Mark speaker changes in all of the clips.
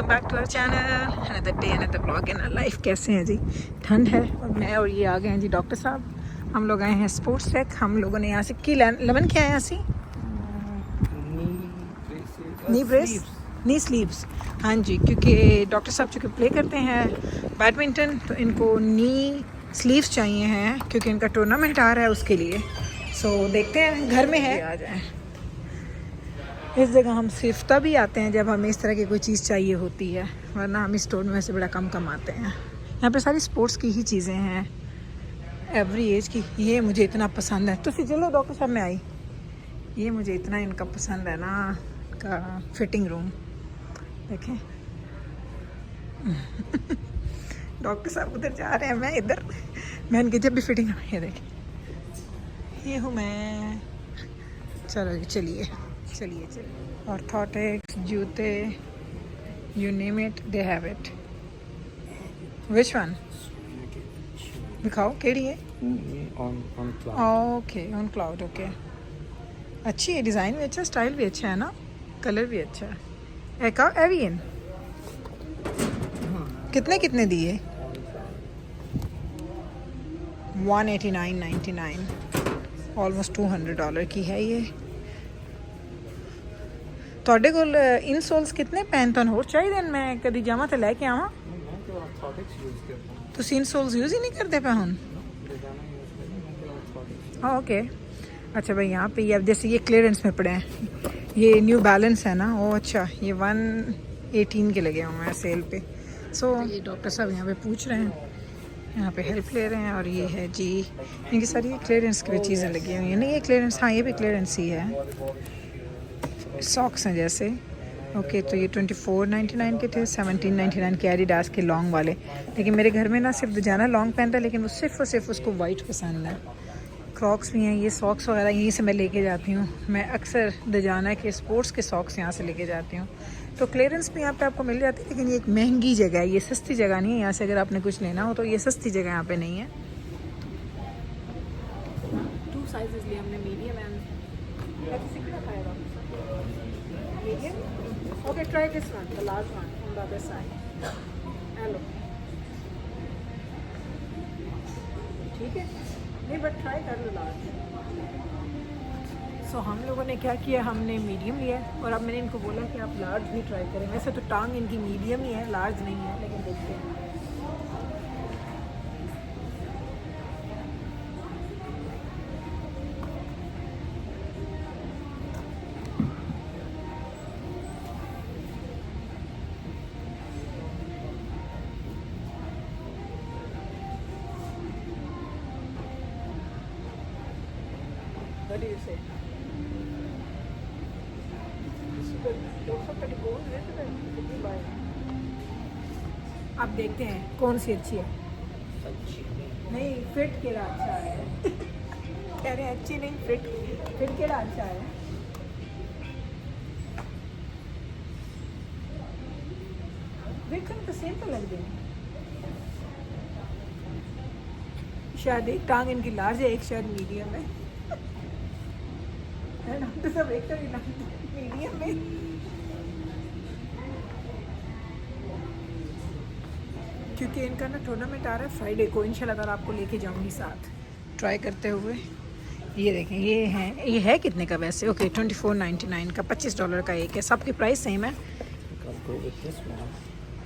Speaker 1: Back to our channel another day another blog in life. कैसे हैं जी? ठंड है और मैं और ये आ गए हैं जी डॉक्टर साहब। हम लोग आए हैं स्पोर्ट्स टेक। हम लोगों ने यहाँ से की लेवन क्या है यहाँ से नी स्लीव्स। हाँ जी, क्योंकि डॉक्टर साहब चूँकि प्ले करते हैं बैडमिंटन तो इनको नी स्लीव्स चाहिए हैं क्योंकि इनका टूर्नामेंट आ रहा है उसके लिए। सो देखते हैं घर में है आ जाए। इस जगह हम सिर्फ तभी आते हैं जब हमें इस तरह की कोई चीज़ चाहिए होती है, वरना हम इस स्टोर में से बड़ा कम आते हैं। यहाँ पे सारी स्पोर्ट्स की ही चीज़ें हैं, एवरी एज की। ये मुझे इतना पसंद है। तो फिर चलो डॉक्टर साहब में आई, ये मुझे इतना इनका पसंद है ना, का फिटिंग रूम देखें। डॉक्टर साहब उधर जा रहे हैं, मैं इधर। मैं इनकी जब भी फिटिंग ये देखें, ये हूँ मैं। चलो चलिए चलिए चलिए। ऑर्थोटिक्स, जूते, you name it they have it. Which one दिखाओ, केड़ी है? Okay, on cloud. ओके, अच्छी है, डिज़ाइन भी अच्छा, स्टाइल भी अच्छा है ना, कलर भी अच्छा है। एका एवियन कितने दिए? 189.99, ऑलमोस्ट $200 की है ये। ਤੁਹਾਡੇ ਕੋਲ ਇਨਸੋਲਸ ਕਿੰਨੇ ਪੈਣ ਤੁਹਾਨੂੰ ਹੋਰ ਚਾਹੀਦੇ ਨੇ? ਮੈਂ ਕਦੀ ਜਾਵਾਂ ਤੇ ਲੈ ਕੇ ਆਵਾਂ। ਤੁਸੀਂ ਇਨਸੋਲਸ यूज़ ही नहीं करते पे ਹੁਣ? ओके, अच्छा भाई। यहाँ पे ये जैसे ये क्लियरेंस में पड़े हैं, ये न्यू बैलेंस है ना, वो अच्छा, ये 118 के लगे हुए हैं सेल पे। सो ये डॉक्टर साहब यहाँ पे पूछ रहे हैं, यहाँ पे हेल्प ले रहे हैं। और ये है जी इनकी सारी क्लियरेंस की भी चीज़ें लगी हुई हैं। नहीं ये क्लियरेंस, हाँ ये भी क्लियरेंस ही है। सॉक्स हैं जैसे। ओके, तो ये 24.99 के थे, 17.99 के एडिडास के लॉन्ग वाले। लेकिन मेरे घर में ना सिर्फ दजाना लॉन्ग पहनता है, लेकिन वो सिर्फ और सिर्फ उसको वाइट पसंद है। क्रॉक्स भी हैं, ये सॉक्स वगैरह यहीं से मैं लेके जाती हूँ। मैं अक्सर दजाना के स्पोर्ट्स के सॉक्स यहाँ से लेके जाती हूँ। तो क्लियरेंस भी यहाँ पे आपको मिल जाती है, लेकिन ये एक महंगी जगह है, ये सस्ती जगह नहीं है। यहाँ से अगर आपने कुछ लेना हो तो ये सस्ती जगह यहाँ पे नहीं है। 2 साइजेस लिए हमने, medium and medium. Okay, try this one, the large one on the other side. Hello. ठीक है, नहीं बट ट्राई कर लो लार्ज। सो हम लोगों ने क्या किया, हमने मीडियम लिया और अब मैंने इनको बोला कि आप लार्ज भी ट्राई करें। वैसे तो टांग इनकी मीडियम ही है, लार्ज नहीं है, लेकिन देखते हैं। What do you say? अब देखते हैं कौन सी अच्छी है। नहीं, फिट केड़ा अच्छा है। कह रहे अच्छी नहीं, फिट केड़ा अच्छा है। देखने तो सेम तो लग रही। शायद एक टांग इनकी लार्ज है, एक शायद मीडियम है। डॉक्टर साहब एक मीडियम में। क्योंकि इनका ना टूर्नामेंट आ रहा है फ्राइडे को, इंशाल्लाह ताला आपको लेके जाऊंगी साथ ट्राई करते हुए। ये देखें, ये है कितने का वैसे? ओके, 24.99 का, $25 का एक है। सबकी प्राइस सेम है।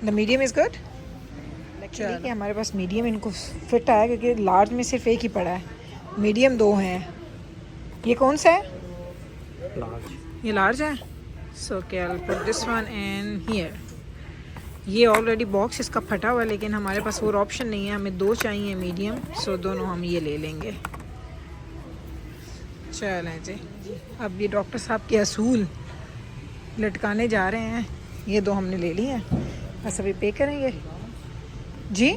Speaker 1: The medium is good. देखिए हमारे पास मीडियम इनको फिट आया, क्योंकि लार्ज में सिर्फ एक ही पड़ा है, मीडियम 2 हैं। ये कौन सा है? ये लार्ज है। सो क्या put this one and here. ये ऑलरेडी बॉक्स इसका फटा हुआ है, लेकिन हमारे पास और ऑप्शन नहीं है, हमें 2 चाहिए मीडियम। सो दोनों हम ये ले लेंगे। चलें जी, अब ये डॉक्टर साहब के असूल लटकाने जा रहे हैं। ये 2 हमने ले लिए हैं, बस अभी पे करेंगे जी।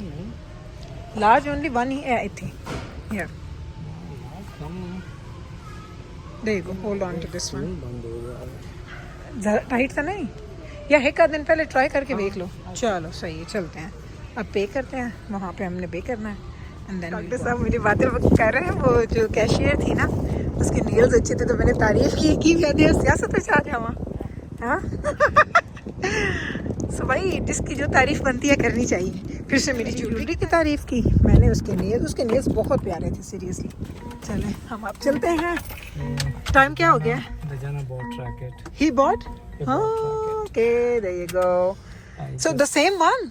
Speaker 1: लार्ज ओनली 1 ही है आई थिंक। हियर देखो, hold on to this one. ज़्यादा टाइट था नहीं, या एक आध दिन पहले ट्राई करके देख लो। चलो सही है, चलते हैं अब पे करते हैं। वहाँ पे हमने पे करना है एंड देन डॉक्टर साहब मेरी बातें कर रहे हैं। वो जो कैशियर थी ना, उसके नेल्स अच्छे थे तो मैंने तारीफ की भी आदि सियासत में आ जावा। हाँ सो भाई जिसकी जो तारीफ बनती है करनी चाहिए। फिर से मेरी ज्वेलरी की तारीफ की मैंने, उसके नेल्स बहुत प्यारे थे सीरियसली। चलें हम आप चलते हैं। टाइम क्या हो गया?
Speaker 2: Dajana bought racket.
Speaker 1: He bought?
Speaker 2: He bought
Speaker 1: Okay, there you go. So the same one?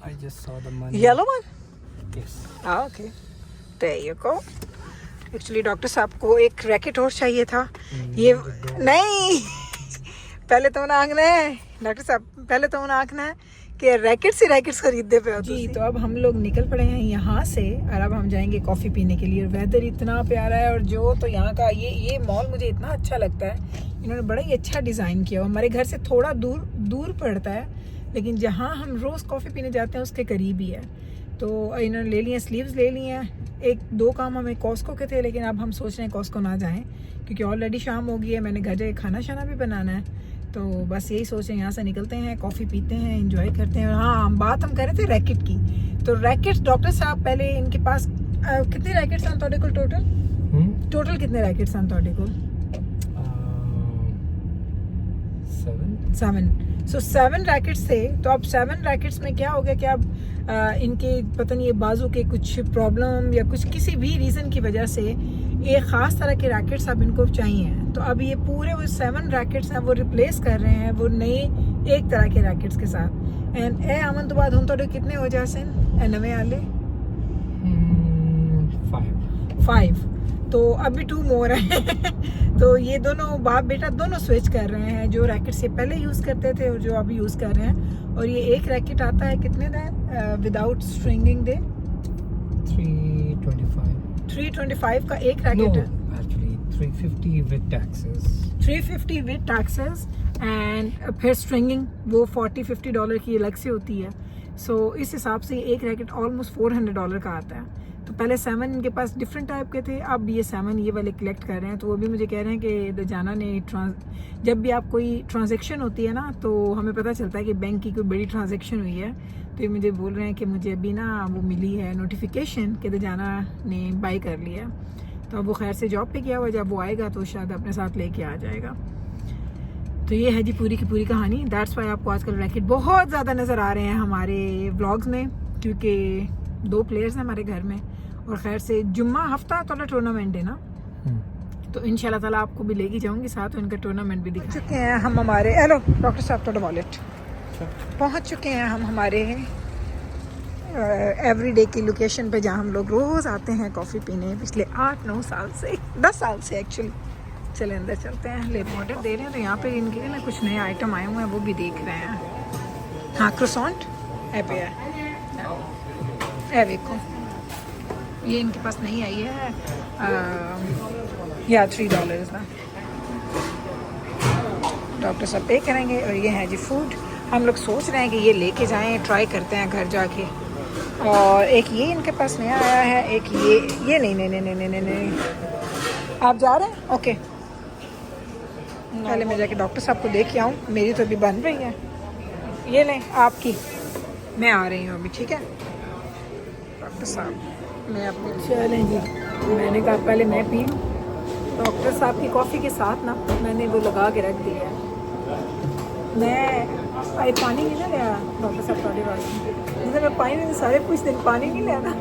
Speaker 2: I just saw the money.
Speaker 1: Yellow one?
Speaker 2: Yes.
Speaker 1: Okay. There you go. Actually doctor साहब को एक रैकेट और चाहिए था। ये नहीं पहले तो उन्हें आंकना है डॉक्टर साहब, पहले तो उन्हें आंकना है कि रैकेट्स खरीदने पे हो जी। तो अब हम लोग निकल पड़े हैं यहाँ से और अब हम जाएंगे कॉफ़ी पीने के लिए। वेदर इतना प्यारा है और जो तो यहाँ का ये मॉल मुझे इतना अच्छा लगता है। इन्होंने बड़ा ही अच्छा डिज़ाइन किया। हमारे घर से थोड़ा दूर पड़ता है, लेकिन जहाँ हम रोज़ कॉफ़ी पीने जाते हैं उसके करीब ही है। तो इन्होंने ले लिए स्लीव्स ले लिए हैं। एक दो काम हमें कॉस्को के थे, लेकिन अब हम सोच रहे हैं कॉस्को ना जाएं क्योंकि ऑलरेडी शाम हो गई है। मैंने घर जाके खाना शाना भी बनाना है, तो बस यही सोच रहे हैं यहाँ से निकलते हैं, कॉफ़ी पीते हैं, एंजॉय करते हैं। हाँ, बात हम कर रहे थे रैकेट की। तो रैकेट्स डॉक्टर साहब पहले इनके पास कितने रैकेट्स हैं ਤੁਹਾਡੇ ਕੋਲ टोटल कितने रैकेट्स हैं ਤੁਹਾਡੇ ਕੋਲ? 7। सो 7 रैकेट्स थे। तो अब 7 रैकेट्स में क्या हो गया कि अब इनके पता नहीं ये बाजू के कुछ प्रॉब्लम या कुछ किसी भी रीज़न की वजह से एक ख़ास तरह के रैकेट्स अब इनको चाहिए हैं। तो अब ये पूरे वो 7 रैकेट्स हैं वो रिप्लेस कर रहे हैं वो नए एक तरह के रैकेट्स के साथ। एंड ए आमन तो बाद हम थोड़े कितने हो जासन ए नवे आले 5। तो अभी 2 मोर है तो ये दोनों बाप बेटा दोनों स्विच कर रहे हैं, जो रैकेट से पहले यूज़ करते थे और जो अभी यूज़ कर रहे हैं। और ये एक रैकेट आता है कितने का विदाउट स्ट्रिंगिंग दे? 325 का एक रैकेट है।
Speaker 2: Actually 350 with taxes.
Speaker 1: 350 with taxes and फिर स्ट्रिंगिंग वो $40-50 की अलग से होती है। सो इस हिसाब से एक रैकेट ऑलमोस्ट $400 का आता है। तो पहले 7 इनके पास डिफरेंट टाइप के थे, अब ये 7 ये वाले कलेक्ट कर रहे हैं। तो वो भी मुझे कह रहे हैं कि दजाना ने जब भी आप कोई ट्रांजेक्शन होती है ना तो हमें पता चलता है कि बैंक की कोई बड़ी ट्रांजेक्शन हुई है। तो ये मुझे बोल रहे हैं कि मुझे अभी ना वो मिली है नोटिफिकेशन कि दजाना ने बाई कर लिया। तो अब वो खैर से जॉब पे गया हुआ, जब वो आएगा तो शायद अपने साथ लेके आ जाएगा। तो ये है जी पूरी की पूरी कहानी। दैट्स वाई आपको आजकल रैकेट बहुत ज़्यादा नज़र आ रहे हैं हमारे व्लॉग्स में, क्योंकि 2 प्लेयर्स हैं हमारे घर में। और खैर से जुम्मा हफ्ता थोड़ा टूर्नामेंट है ना, तो इंशाल्लाह ताला आपको भी लेके जाऊंगी साथ, उनका टूर्नामेंट भी दिखा चुके हैं हम हमारे। हेलो डॉक्टर साहब, थोड़ा वॉलेट पहुंच चुके हैं हम हमारे एवरीडे की लोकेशन पे जहां हम लोग रोज़ आते हैं कॉफ़ी पीने, पिछले 8-9 साल से 10 साल से एक्चुअली। चले अंदर चलते हैं। ले ऑर्डर दे रहे हैं तो यहाँ पे इनके लिए ना कुछ नए आइटम आए हुए हैं, वो भी देख रहे हैं। हाँ, क्रोसॉन्ट है पे है देखो, ये इनके पास नहीं आई है या $3 ना। डॉक्टर साहब पे करेंगे। और ये है जी फूड, हम लोग सोच रहे हैं कि ये लेके जाएं, ट्राई करते हैं घर जाके। और एक ये इनके पास नया आया है, एक ये नहीं आप जा रहे हैं? ओके, पहले मैं जाके डॉक्टर साहब को देख के आऊँ, मेरी तो अभी बन रही है। ये लें आपकी, मैं आ रही हूँ अभी, ठीक है डॉक्टर साहब। मैं अपनी चलें जी, मैंने कहा पहले मैं पी लूँ। डॉक्टर साहब की कॉफ़ी के साथ ना मैंने वो लगा के रख दिया है। मैं पानी नहीं ना लिया डॉक्टर साहब थोड़ी बात, जैसे मैं पानी नहीं, सारे कुछ दिन पानी नहीं लिया ना।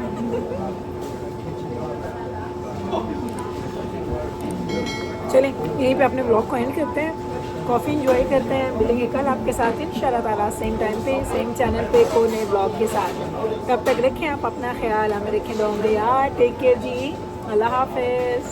Speaker 1: चलें यहीं पे अपने ब्लॉग को एंड करते हैं, कॉफ़ी इंजॉय करते हैं। मिलेंगे कल आपके साथ इंशाल्लाह ताला सेम टाइम पे सेम चैनल पे को नए ब्लॉग के साथ। तब तक रखें आप अपना ख्याल, हमें रखें। दूँगे यार, टेक केयर जी, अल्लाह हाफिज़।